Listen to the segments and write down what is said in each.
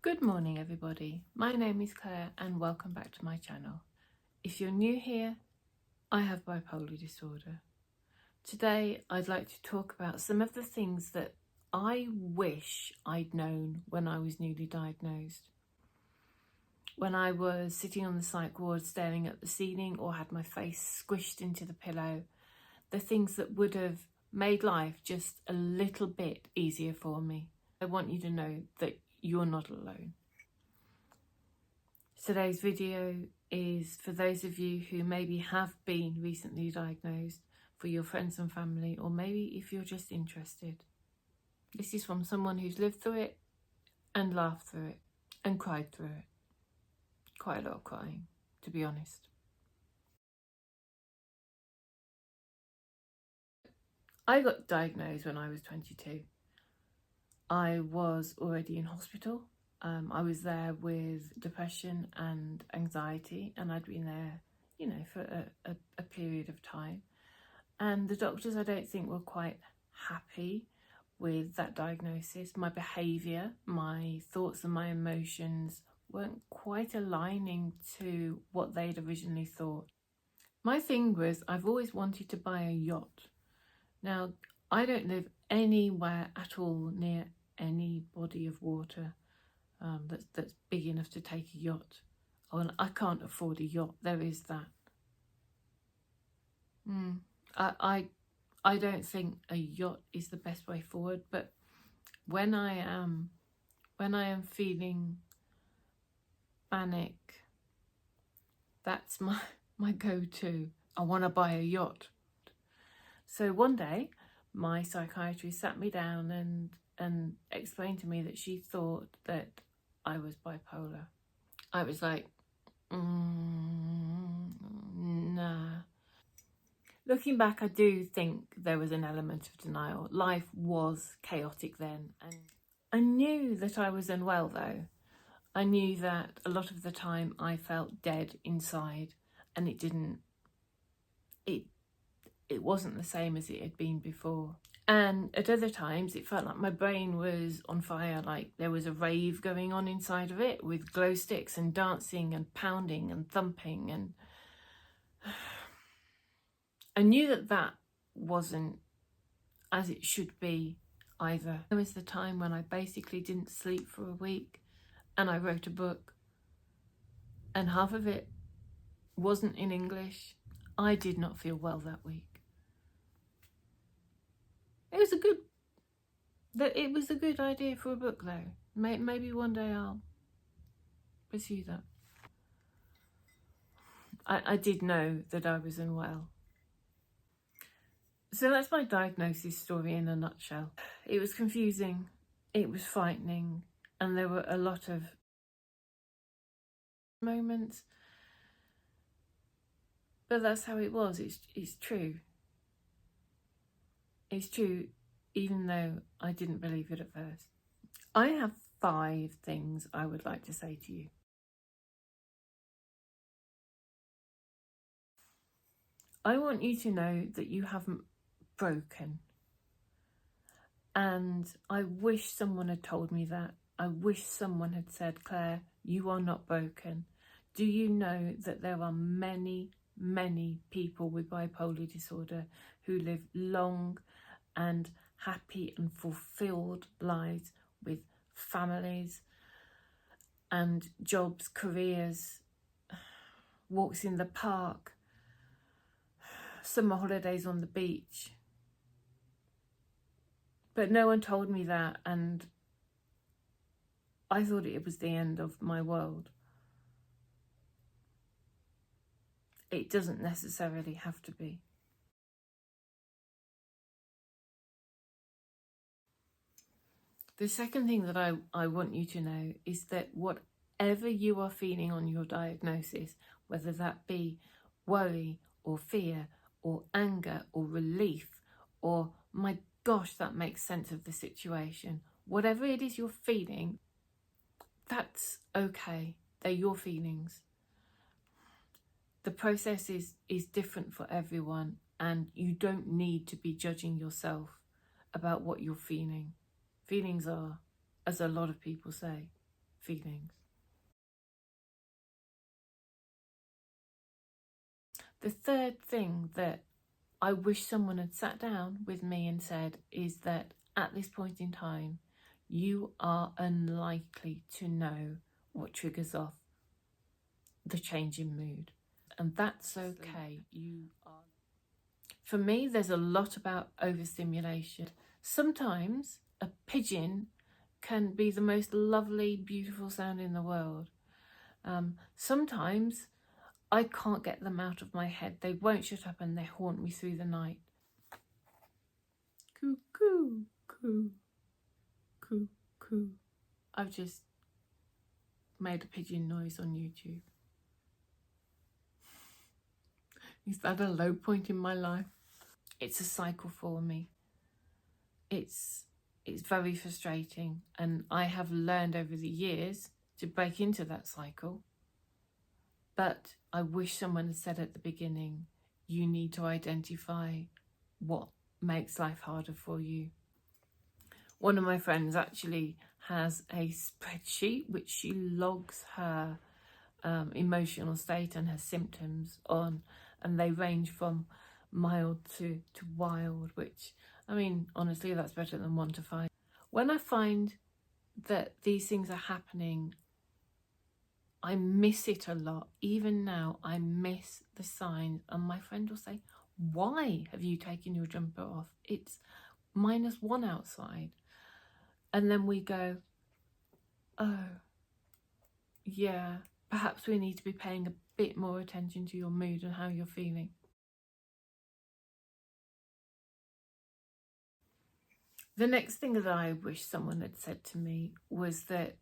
Good morning everybody, my name is Claire and welcome back to my channel. If you're new here, I have bipolar disorder. Today I'd like to talk about some of the things that I wish I'd known when I was newly diagnosed. When I was sitting on the psych ward staring at the ceiling or had my face squished into the pillow, the things that would have made life just a little bit easier for me. I want you to know that you're not alone. Today's video is for those of you who maybe have been recently diagnosed, for your friends and family, or maybe if you're just interested. This is from someone who's lived through it and laughed through it and cried through it. Quite a lot of crying, to be honest. I got diagnosed when I was 22. I was already in hospital. I was there with depression and anxiety, and I'd been there, for a period of time. And the doctors, I don't think, were quite happy with that diagnosis. My behaviour, my thoughts and my emotions weren't quite aligning to what they'd originally thought. My thing was, I've always wanted to buy a yacht. Now, I don't live anywhere at all near any body of water that's big enough to take a yacht. Oh, and I can't afford a yacht, there is that. I don't think a yacht is the best way forward, but when I am feeling manic, that's my go-to. I want to buy a yacht. So one day my psychiatrist sat me down and explained to me that she thought that I was bipolar. I was like, nah. Looking back, I do think there was an element of denial. Life was chaotic then, and I knew that I was unwell though. I knew that a lot of the time I felt dead inside, and it wasn't the same as it had been before. And at other times it felt like my brain was on fire, like there was a rave going on inside of it with glow sticks and dancing and pounding and thumping, and I knew that wasn't as it should be either. There was the time when I basically didn't sleep for a week and I wrote a book, and half of it wasn't in English. I did not feel well that week. It was a good idea for a book though. Maybe one day I'll pursue that. I did know that I was unwell. So that's my diagnosis story in a nutshell. It was confusing, it was frightening, and there were a lot of moments. But that's how it was. It's true. It's true, even though I didn't believe it at first. I have 5 things I would like to say to you. I want you to know that you haven't broken. And I wish someone had told me that. I wish someone had said, Claire, you are not broken. Do you know that there are many, many people with bipolar disorder who live long and happy and fulfilled lives with families and jobs, careers, walks in the park, summer holidays on the beach? But no one told me that, and I thought it was the end of my world. It doesn't necessarily have to be. The second thing that I want you to know is that whatever you are feeling on your diagnosis, whether that be worry or fear or anger or relief or my gosh, that makes sense of the situation, whatever it is you're feeling, that's okay. They're your feelings. The process is different for everyone, and you don't need to be judging yourself about what you're feeling. Feelings are, as a lot of people say, feelings. The third thing that I wish someone had sat down with me and said is that at this point in time, you are unlikely to know what triggers off the change in mood. And that's okay. For me, there's a lot about overstimulation. Sometimes a pigeon can be the most lovely, beautiful sound in the world. Sometimes I can't get them out of my head. They won't shut up and they haunt me through the night. Coo, coo, coo, coo, coo. I've just made a pigeon noise on YouTube. Is that a low point in my life? It's a cycle for me. It's very frustrating, and I have learned over the years to break into that cycle. But I wish someone had said at the beginning, you need to identify what makes life harder for you. One of my friends actually has a spreadsheet which she logs her emotional state and her symptoms on, and they range from mild to wild, which, I mean, honestly, that's better than 1 to 5. When I find that these things are happening, I miss it a lot. Even now, I miss the signs, and my friend will say, why have you taken your jumper off? It's -1 outside. And then we go, oh, yeah, perhaps we need to be paying a bit more attention to your mood and how you're feeling. The next thing that I wish someone had said to me was that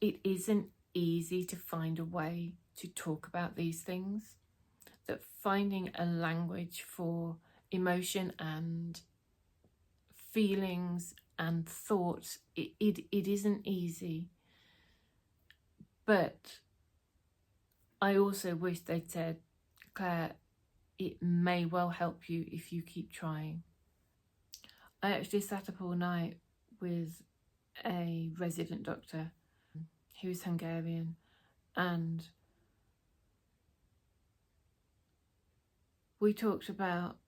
it isn't easy to find a way to talk about these things, that finding a language for emotion and feelings and thoughts, it isn't easy. But I also wish they'd said, Claire, it may well help you if you keep trying. I actually sat up all night with a resident doctor who's Hungarian, and we talked about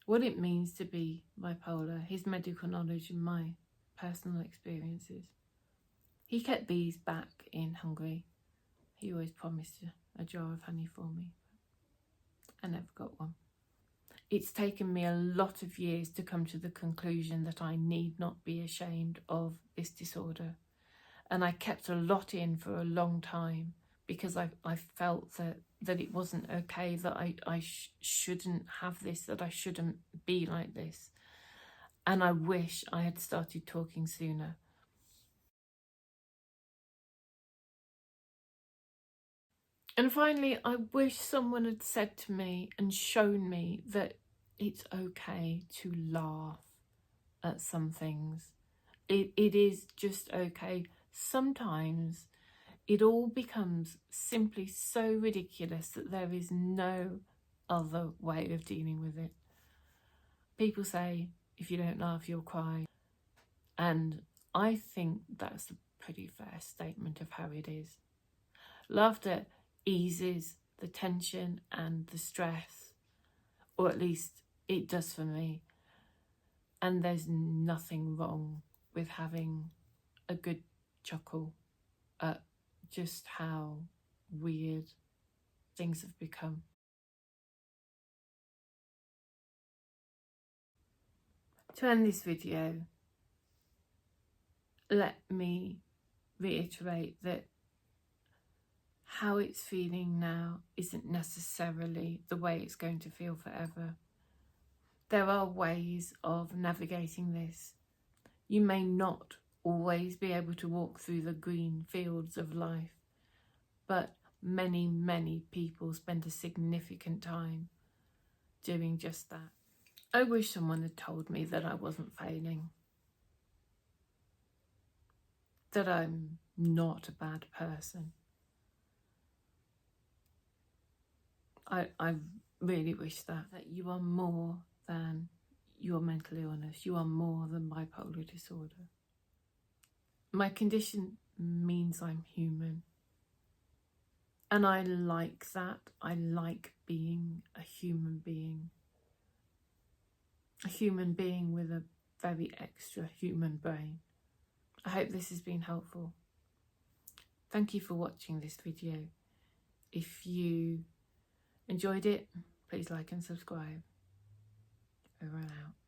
what it means to be bipolar, his medical knowledge and my personal experiences. He kept bees back in Hungary. He always promised a jar of honey for me. I never got one. It's taken me a lot of years to come to the conclusion that I need not be ashamed of this disorder. And I kept a lot in for a long time because I felt that it wasn't okay, that I shouldn't have this, that I shouldn't be like this. And I wish I had started talking sooner. And finally, I wish someone had said to me and shown me that it's okay to laugh at some things. It is just okay. Sometimes it all becomes simply so ridiculous that there is no other way of dealing with it. People say, if you don't laugh, you'll cry. And I think that's a pretty fair statement of how it is. Laughter eases the tension and the stress, or at least it does for me. And there's nothing wrong with having a good chuckle at just how weird things have become. To end this video, let me reiterate that how it's feeling now isn't necessarily the way it's going to feel forever. There are ways of navigating this. You may not always be able to walk through the green fields of life, but many, many people spend a significant time doing just that. I wish someone had told me that I wasn't failing, that I'm not a bad person. I really wish that you are more than your mental illness. You are more than bipolar disorder. My condition means I'm human. And I like that. I like being a human being. A human being with a very extra human brain. I hope this has been helpful. Thank you for watching this video. If you enjoyed it, please like and subscribe. Over and out.